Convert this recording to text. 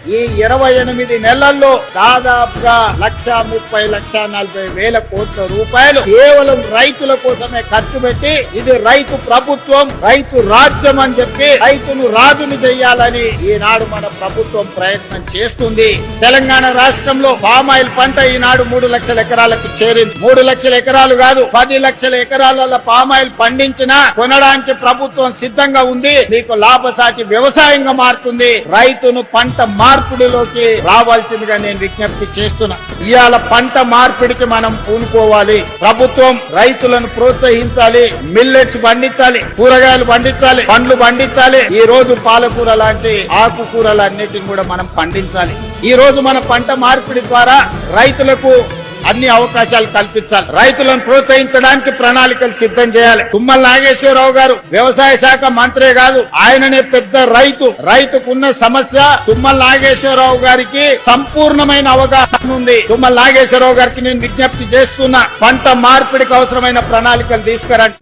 ఈ 28 నెలల్లో దాదాపుగా 1,30,40,000 కోట్ల రూపాయలు కేవలం రైతుల కోసమే ఖర్చు పెట్టి ఇది రైతు ప్రభుత్వం, రైతు రాజ్యం అని చెప్పి రైతును రాజును చెయ్యాలని ఈనాడు మన ప్రభుత్వం ప్రయత్నం చేస్తుంది. తెలంగాణ రాష్ట్రంలో పామాయిల్ పంట ఈనాడు 3 లక్షల ఎకరాలకు చేరింది. 3 లక్షల ఎకరాలు కాదు, 10 లక్షల ఎకరాల పామాయిల్ పండించినా కొనడానికి ప్రభుత్వం సిద్ధంగా ఉంది. మీకు లాభసాటి వ్యవసాయంగా మారుతుంది. రైతును పంట మార్పిడిలోకి రావాల్సిందిగా నేను విజ్ఞప్తి చేస్తున్నా. ఇవాళ పంట మార్పిడికి మనం పూనుకోవాలి. ప్రభుత్వం రైతులను ప్రోత్సహించాలి. మిల్లెట్స్ పండించాలి, కూరగాయలు పండించాలి, పండ్లు పండించాలి. ఈ రోజు పాలకూర లాంటి ఆకుకూరలన్నిటిని కూడా మనం పండించాలి. ఈ రోజు మన పంట మార్పిడి ద్వారా రైతులకు అన్ని అవకాశాలు కల్పించాలి. రైతులను ప్రోత్సహించడానికి ప్రణాళికలు సిద్ధం చేయాలి. తుమ్మల నాగేశ్వరరావు గారు వ్యవసాయ శాఖ మంత్రే కాదు, ఆయననే పెద్ద రైతు. రైతుకున్న సమస్య తుమ్మల నాగేశ్వరరావు గారికి సంపూర్ణమైన అవగాహన ఉంది. తుమ్మల నాగేశ్వరరావు గారికి నేను విజ్ఞప్తి చేస్తున్నా, పంట మార్పిడికి అవసరమైన ప్రణాళికలు తీసుకురండి.